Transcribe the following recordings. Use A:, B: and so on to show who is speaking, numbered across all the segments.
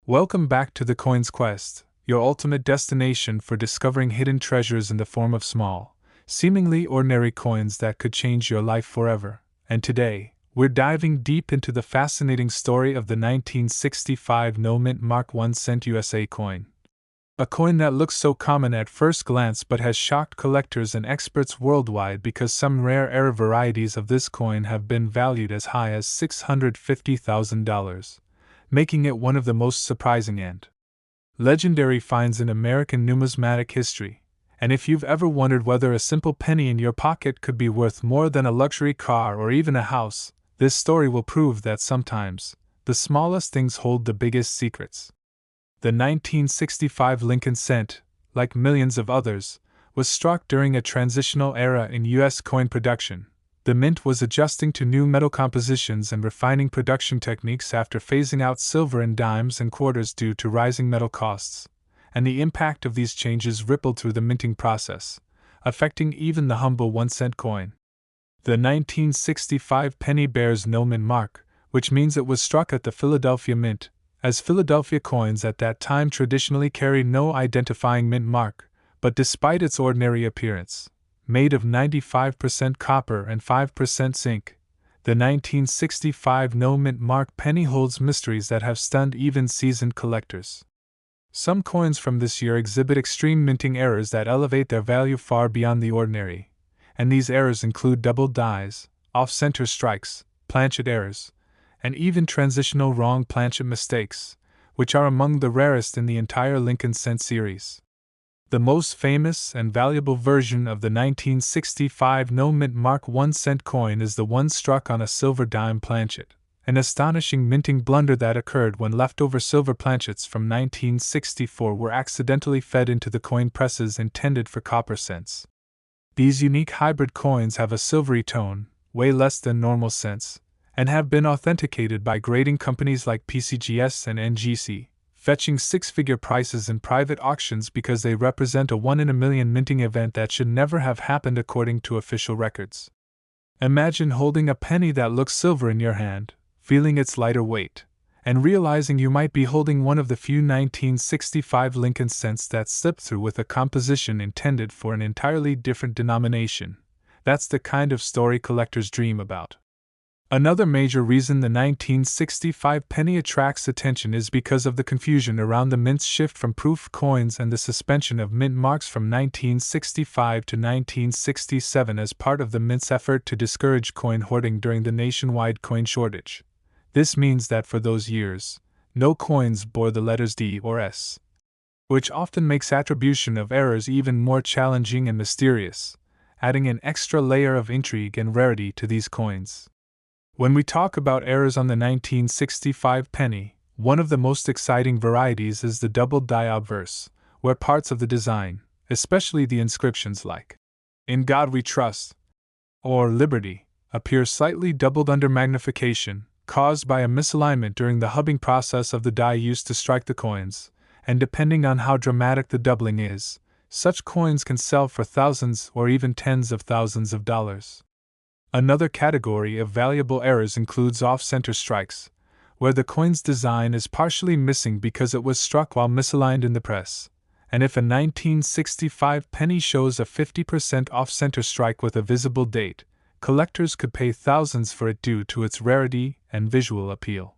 A: Welcome back to the Coins Quest, your ultimate destination for discovering hidden treasures in the form of small, seemingly ordinary coins that could change your life forever. And today, we're diving deep into the fascinating story of the 1965 no-mint Mark 1 cent USA coin. A coin that looks so common at first glance but has shocked collectors and experts worldwide because some rare varieties of this coin have been valued as high as $650,000. Making it one of the most surprising and legendary finds in American numismatic history. And if you've ever wondered whether a simple penny in your pocket could be worth more than a luxury car or even a house, this story will prove that sometimes the smallest things hold the biggest secrets. The 1965 Lincoln cent, like millions of others, was struck during a transitional era in U.S. coin production. The mint was adjusting to new metal compositions and refining production techniques after phasing out silver in dimes and quarters due to rising metal costs, and the impact of these changes rippled through the minting process, affecting even the humble 1-cent coin. The 1965 penny bears no mint mark, which means it was struck at the Philadelphia Mint, as Philadelphia coins at that time traditionally carried no identifying mint mark, but despite its ordinary appearance, made of 95% copper and 5% zinc, the 1965 no-mint mark penny holds mysteries that have stunned even seasoned collectors. Some coins from this year exhibit extreme minting errors that elevate their value far beyond the ordinary, and these errors include double dies, off-center strikes, planchet errors, and even transitional wrong planchet mistakes, which are among the rarest in the entire Lincoln cent series. The most famous and valuable version of the 1965 no-mint Mark 1 cent coin is the one struck on a silver dime planchet, an astonishing minting blunder that occurred when leftover silver planchets from 1964 were accidentally fed into the coin presses intended for copper cents. These unique hybrid coins have a silvery tone, way less than normal cents, and have been authenticated by grading companies like PCGS and NGC, fetching six-figure prices in private auctions because they represent a one-in-a-million minting event that should never have happened according to official records. Imagine holding a penny that looks silver in your hand, feeling its lighter weight, and realizing you might be holding one of the few 1965 Lincoln cents that slipped through with a composition intended for an entirely different denomination. That's the kind of story collectors dream about. Another major reason the 1965 penny attracts attention is because of the confusion around the mint's shift from proof coins and the suspension of mint marks from 1965 to 1967 as part of the mint's effort to discourage coin hoarding during the nationwide coin shortage. This means that for those years, no coins bore the letters D or S, which often makes attribution of errors even more challenging and mysterious, adding an extra layer of intrigue and rarity to these coins. When we talk about errors on the 1965 penny, one of the most exciting varieties is the double die obverse, where parts of the design, especially the inscriptions like "In God We Trust" or "Liberty," appear slightly doubled under magnification, caused by a misalignment during the hubbing process of the die used to strike the coins, and depending on how dramatic the doubling is, such coins can sell for thousands or even tens of thousands of dollars. Another category of valuable errors includes off-center strikes, where the coin's design is partially missing because it was struck while misaligned in the press, and if a 1965 penny shows a 50% off-center strike with a visible date, collectors could pay thousands for it due to its rarity and visual appeal.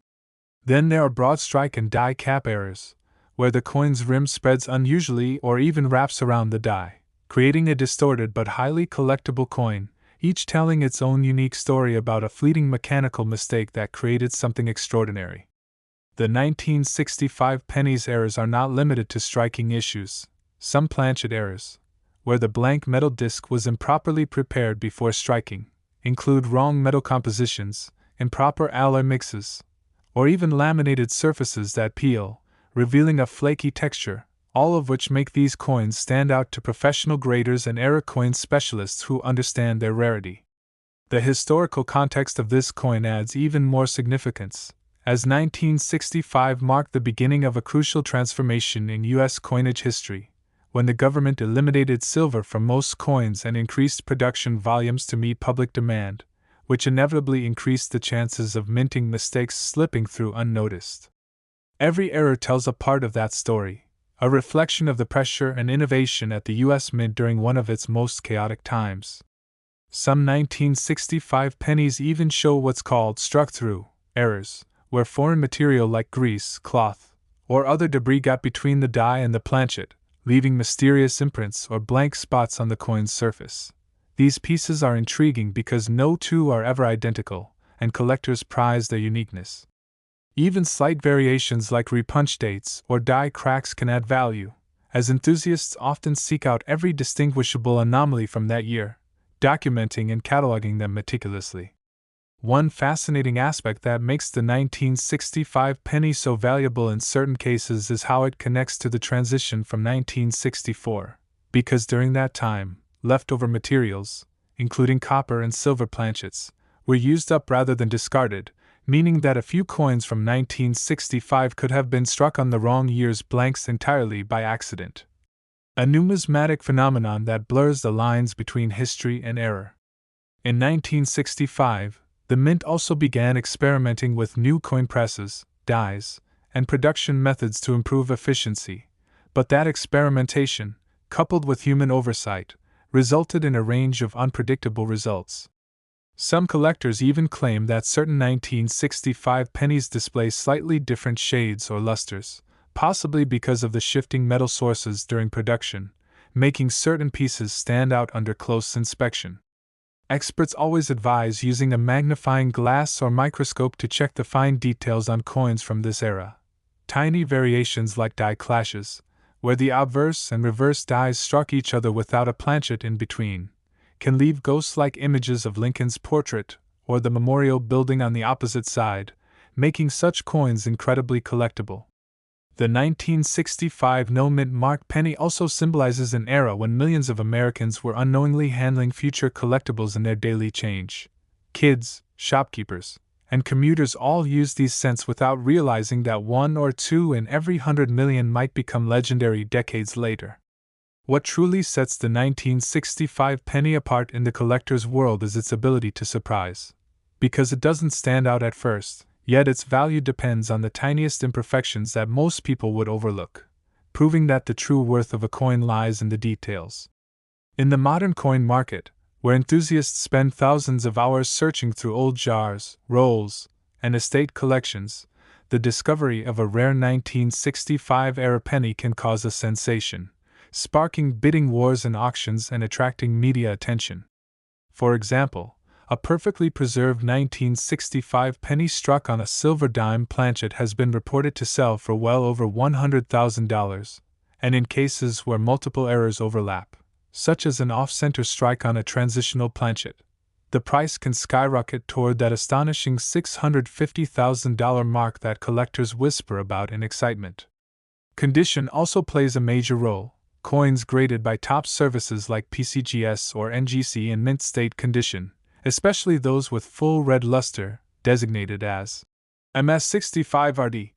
A: Then there are broad strike and die cap errors, where the coin's rim spreads unusually or even wraps around the die, creating a distorted but highly collectible coin, each telling its own unique story about a fleeting mechanical mistake that created something extraordinary. The 1965 penny's errors are not limited to striking issues. Some planchet errors, where the blank metal disc was improperly prepared before striking, include wrong metal compositions, improper alloy mixes, or even laminated surfaces that peel, revealing a flaky texture, all of which make these coins stand out to professional graders and error coin specialists who understand their rarity. The historical context of this coin adds even more significance, as 1965 marked the beginning of a crucial transformation in U.S. coinage history, when the government eliminated silver from most coins and increased production volumes to meet public demand, which inevitably increased the chances of minting mistakes slipping through unnoticed. Every error tells a part of that story, a reflection of the pressure and innovation at the U.S. Mint during one of its most chaotic times. Some 1965 pennies even show what's called struck-through errors, where foreign material like grease, cloth, or other debris got between the die and the planchet, leaving mysterious imprints or blank spots on the coin's surface. These pieces are intriguing because no two are ever identical, and collectors prize their uniqueness. Even slight variations like repunch dates or die cracks can add value, as enthusiasts often seek out every distinguishable anomaly from that year, documenting and cataloging them meticulously. One fascinating aspect that makes the 1965 penny so valuable in certain cases is how it connects to the transition from 1964, because during that time, leftover materials, including copper and silver planchets, were used up rather than discarded, meaning that a few coins from 1965 could have been struck on the wrong year's blanks entirely by accident. A numismatic phenomenon that blurs the lines between history and error. In 1965, the Mint also began experimenting with new coin presses, dies, and production methods to improve efficiency, but that experimentation, coupled with human oversight, resulted in a range of unpredictable results. Some collectors even claim that certain 1965 pennies display slightly different shades or lusters, possibly because of the shifting metal sources during production, making certain pieces stand out under close inspection. Experts always advise using a magnifying glass or microscope to check the fine details on coins from this era. Tiny variations like die clashes, where the obverse and reverse dies struck each other without a planchet in between, can leave ghost-like images of Lincoln's portrait or the memorial building on the opposite side, making such coins incredibly collectible. The 1965 no-mint mark penny also symbolizes an era when millions of Americans were unknowingly handling future collectibles in their daily change. Kids, shopkeepers, and commuters all used these cents without realizing that one or two in every 100 million might become legendary decades later. What truly sets the 1965 penny apart in the collector's world is its ability to surprise. Because it doesn't stand out at first, yet its value depends on the tiniest imperfections that most people would overlook, proving that the true worth of a coin lies in the details. In the modern coin market, where enthusiasts spend thousands of hours searching through old jars, rolls, and estate collections, the discovery of a rare 1965-era penny can cause a sensation, sparking bidding wars and auctions and attracting media attention. For example, a perfectly preserved 1965 penny struck on a silver dime planchet has been reported to sell for well over $100,000, and in cases where multiple errors overlap, such as an off-center strike on a transitional planchet, the price can skyrocket toward that astonishing $650,000 mark that collectors whisper about in excitement. Condition also plays a major role. Coins graded by top services like PCGS or NGC in mint state condition, especially those with full red luster, designated as MS65RD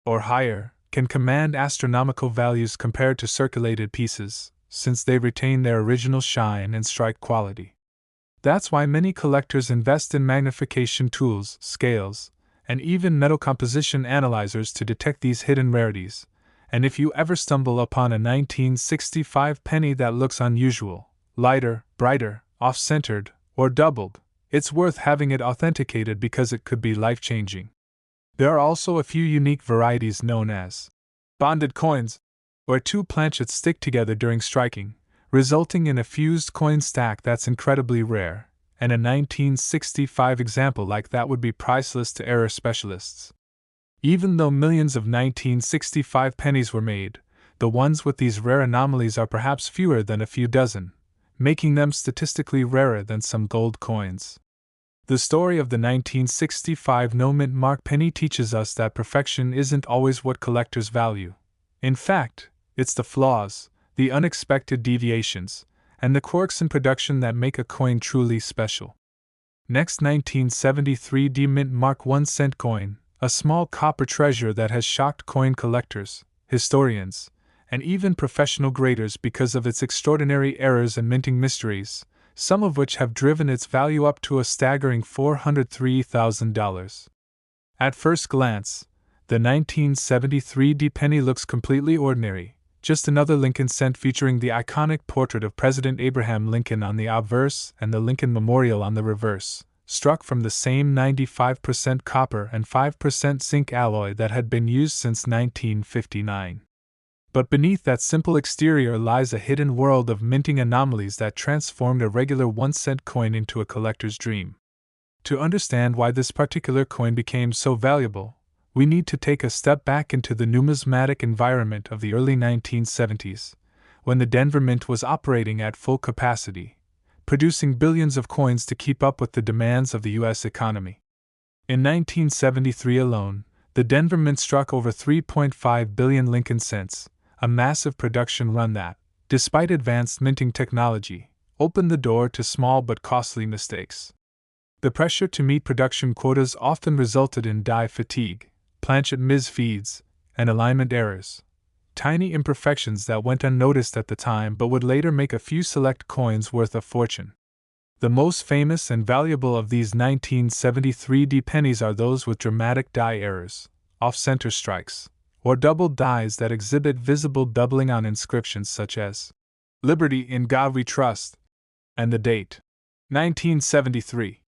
A: or higher, can command astronomical values compared to circulated pieces, since they retain their original shine and strike quality. That's why many collectors invest in magnification tools, scales, and even metal composition analyzers to detect these hidden rarities. And if you ever stumble upon a 1965 penny that looks unusual, lighter, brighter, off-centered, or doubled, it's worth having it authenticated because it could be life-changing. There are also a few unique varieties known as bonded coins, where two planchets stick together during striking, resulting in a fused coin stack that's incredibly rare, and a 1965 example like that would be priceless to error specialists. Even though millions of 1965 pennies were made, the ones with these rare anomalies are perhaps fewer than a few dozen, making them statistically rarer than some gold coins. The story of the 1965 no-mint mark penny teaches us that perfection isn't always what collectors value. In fact, it's the flaws, the unexpected deviations, and the quirks in production that make a coin truly special. Next, 1973 D-Mint Mark 1 cent coin, a small copper treasure that has shocked coin collectors, historians, and even professional graders because of its extraordinary errors and minting mysteries, some of which have driven its value up to a staggering $403,000. At first glance, The 1973 D penny looks completely ordinary, just another Lincoln cent featuring the iconic portrait of President Abraham Lincoln on the obverse and the Lincoln Memorial on the reverse, struck from the same 95% copper and 5% zinc alloy that had been used since 1959. But beneath that simple exterior lies a hidden world of minting anomalies that transformed a regular 1-cent coin into a collector's dream. To understand why this particular coin became so valuable, we need to take a step back into the numismatic environment of the early 1970s, when the Denver Mint was operating at full capacity, producing billions of coins to keep up with the demands of the U.S. economy. In 1973 alone, the Denver Mint struck over 3.5 billion Lincoln cents, a massive production run that, despite advanced minting technology, opened the door to small but costly mistakes. The pressure to meet production quotas often resulted in die fatigue, planchet misfeeds, and alignment errors, tiny imperfections that went unnoticed at the time but would later make a few select coins worth a fortune. The most famous and valuable of these 1973 D pennies are those with dramatic die errors, off-center strikes, or doubled dies that exhibit visible doubling on inscriptions such as "Liberty in God We Trust" and the date 1973.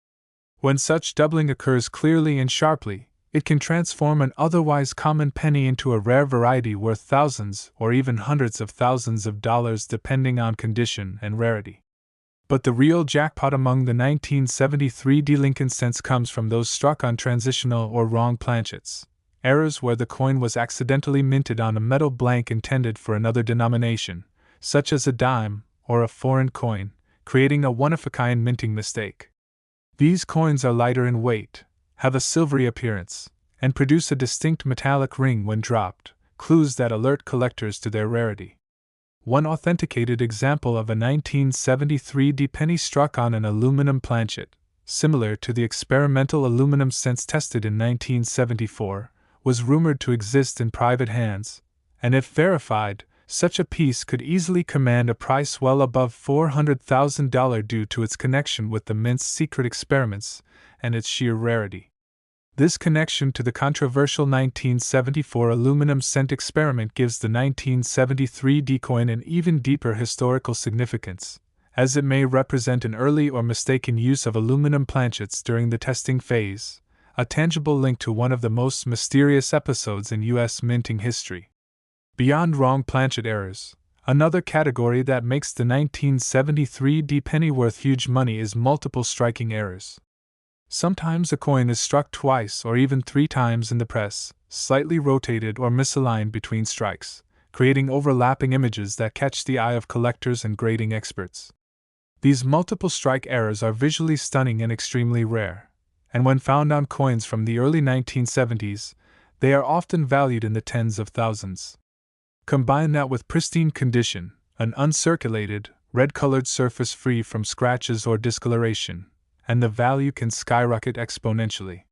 A: When such doubling occurs clearly and sharply, it can transform an otherwise common penny into a rare variety worth thousands or even hundreds of thousands of dollars depending on condition and rarity. But the real jackpot among the 1973 D Lincoln cents comes from those struck on transitional or wrong planchets, errors where the coin was accidentally minted on a metal blank intended for another denomination, such as a dime or a foreign coin, creating a one-of-a-kind minting mistake. These coins are lighter in weight, have a silvery appearance, and produce a distinct metallic ring when dropped, clues that alert collectors to their rarity. One authenticated example of a 1973 D penny struck on an aluminum planchet, similar to the experimental aluminum cents tested in 1974, was rumored to exist in private hands, and if verified, such a piece could easily command a price well above $400,000 due to its connection with the Mint's secret experiments and its sheer rarity. This connection to the controversial 1974 aluminum cent experiment gives the 1973 D coin an even deeper historical significance, as it may represent an early or mistaken use of aluminum planchets during the testing phase, a tangible link to one of the most mysterious episodes in U.S. minting history. Beyond wrong planchet errors, another category that makes the 1973 D penny worth huge money is multiple striking errors. Sometimes a coin is struck twice or even 3 times in the press, slightly rotated or misaligned between strikes, creating overlapping images that catch the eye of collectors and grading experts. These multiple strike errors are visually stunning and extremely rare, and when found on coins from the early 1970s, they are often valued in the tens of thousands. Combine that with pristine condition, an uncirculated, red-colored surface free from scratches or discoloration, and the value can skyrocket exponentially.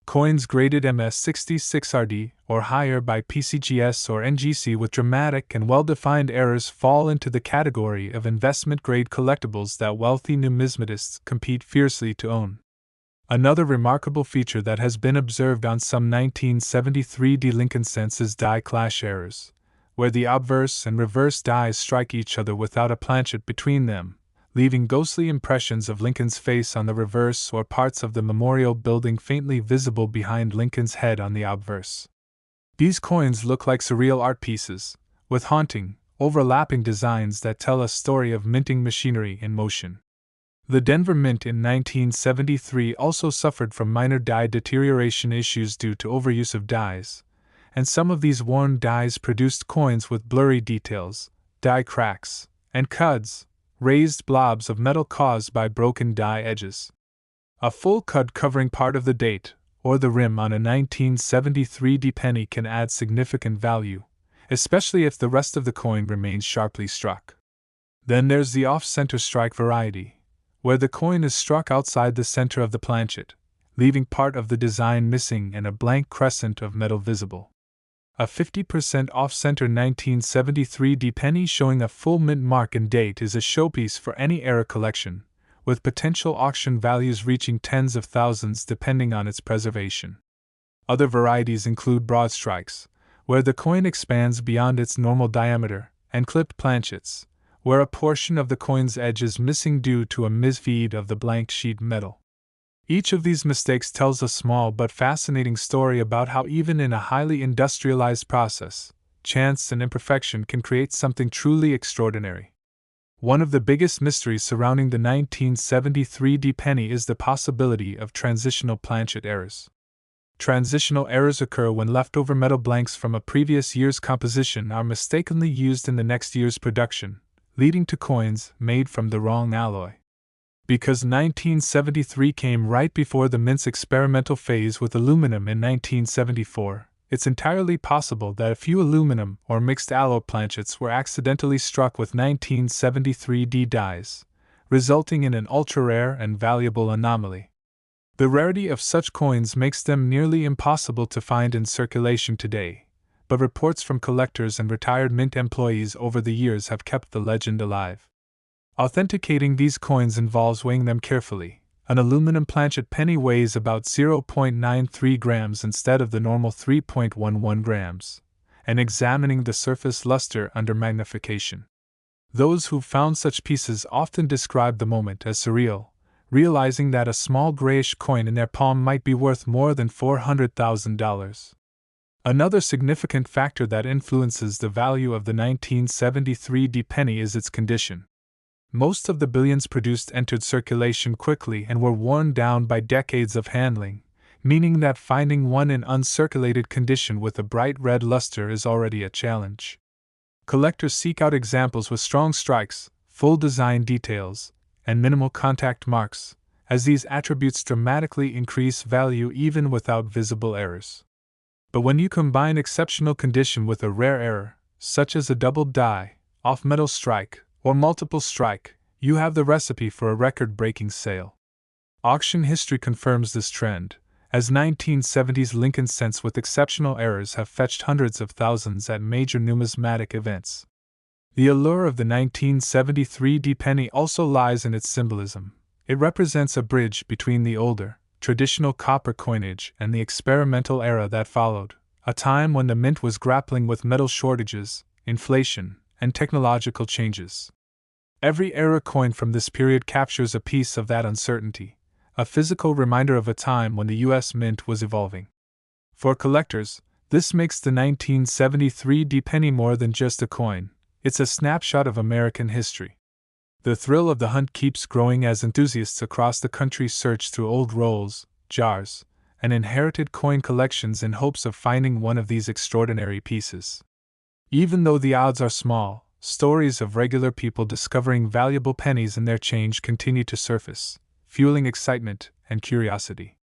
A: Coins graded MS66RD or higher by PCGS or NGC with dramatic and well-defined errors fall into the category of investment-grade collectibles that wealthy numismatists compete fiercely to own. Another remarkable feature that has been observed on some 1973 D Lincoln cents is die clash errors, where the obverse and reverse dies strike each other without a planchet between them, leaving ghostly impressions of Lincoln's face on the reverse or parts of the memorial building faintly visible behind Lincoln's head on the obverse. These coins look like surreal art pieces, with haunting, overlapping designs that tell a story of minting machinery in motion. The Denver Mint in 1973 also suffered from minor die deterioration issues due to overuse of dies, and some of these worn dies produced coins with blurry details, die cracks, and cuds, raised blobs of metal caused by broken die edges. A full cud covering part of the date, or the rim on a 1973 D penny can add significant value, especially if the rest of the coin remains sharply struck. Then there's the off-center strike variety, where the coin is struck outside the center of the planchet, leaving part of the design missing and a blank crescent of metal visible. A 50% off-center 1973 D penny showing a full mint mark and date is a showpiece for any era collection, with potential auction values reaching tens of thousands depending on its preservation. Other varieties include broad strikes, where the coin expands beyond its normal diameter, and clipped planchets, where a portion of the coin's edge is missing due to a misfeed of the blank sheet metal. Each of these mistakes tells a small but fascinating story about how even in a highly industrialized process, chance and imperfection can create something truly extraordinary. One of the biggest mysteries surrounding the 1973 D penny is the possibility of transitional planchet errors. Transitional errors occur when leftover metal blanks from a previous year's composition are mistakenly used in the next year's production, leading to coins made from the wrong alloy. Because 1973 came right before the mint's experimental phase with aluminum in 1974, it's entirely possible that a few aluminum or mixed alloy planchets were accidentally struck with 1973 D dies, resulting in an ultra-rare and valuable anomaly. The rarity of such coins makes them nearly impossible to find in circulation today, but reports from collectors and retired mint employees over the years have kept the legend alive. Authenticating these coins involves weighing them carefully. An aluminum planchet penny weighs about 0.93 grams instead of the normal 3.11 grams, and examining the surface luster under magnification. Those who've found such pieces often describe the moment as surreal, realizing that a small grayish coin in their palm might be worth more than $400,000. Another significant factor that influences the value of the 1973 D penny is its condition. Most of the billions produced entered circulation quickly and were worn down by decades of handling, meaning that finding one in uncirculated condition with a bright red luster is already a challenge. Collectors seek out examples with strong strikes, full design details, and minimal contact marks, as these attributes dramatically increase value even without visible errors. But when you combine exceptional condition with a rare error, such as a double die, off-metal strike, or multiple strike, you have the recipe for a record-breaking sale. Auction history confirms this trend, as 1970s Lincoln cents with exceptional errors have fetched hundreds of thousands at major numismatic events. The allure of the 1973 D penny also lies in its symbolism. It represents a bridge between the older, traditional copper coinage and the experimental era that followed, a time when the mint was grappling with metal shortages, inflation, and technological changes. Every era coin from this period captures a piece of that uncertainty, a physical reminder of a time when the U.S. Mint was evolving. For collectors, this makes the 1973 D penny more than just a coin. It's a snapshot of American history. The thrill of the hunt keeps growing as enthusiasts across the country search through old rolls, jars, and inherited coin collections in hopes of finding one of these extraordinary pieces. Even though the odds are small, stories of regular people discovering valuable pennies in their change continue to surface, fueling excitement and curiosity.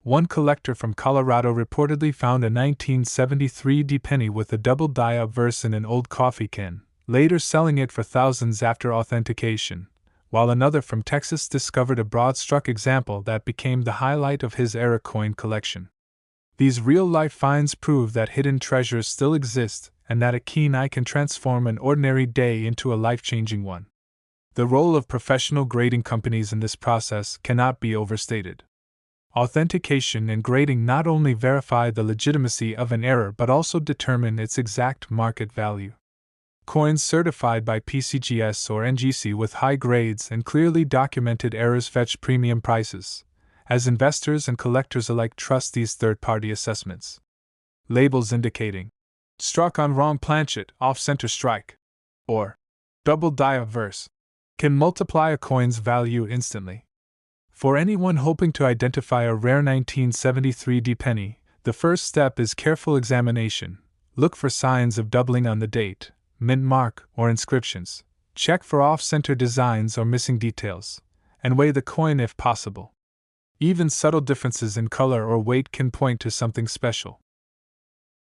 A: One collector from Colorado reportedly found a 1973 D penny with a double die obverse in an old coffee can, later selling it for thousands after authentication, while another from Texas discovered a broad-struck example that became the highlight of his era coin collection. These real-life finds prove that hidden treasures still exist and that a keen eye can transform an ordinary day into a life-changing one. The role of professional grading companies in this process cannot be overstated. Authentication and grading not only verify the legitimacy of an error but also determine its exact market value. Coins certified by PCGS or NGC with high grades and clearly documented errors fetch premium prices, as investors and collectors alike trust these third-party assessments. Labels indicating struck on wrong planchet, off-center strike, or double die obverse can multiply a coin's value instantly. For anyone hoping to identify a rare 1973 D penny, the first step is careful examination. Look for signs of doubling on the date, mint mark, or inscriptions. Check for off-center designs or missing details, and weigh the coin if possible. Even subtle differences in color or weight can point to something special.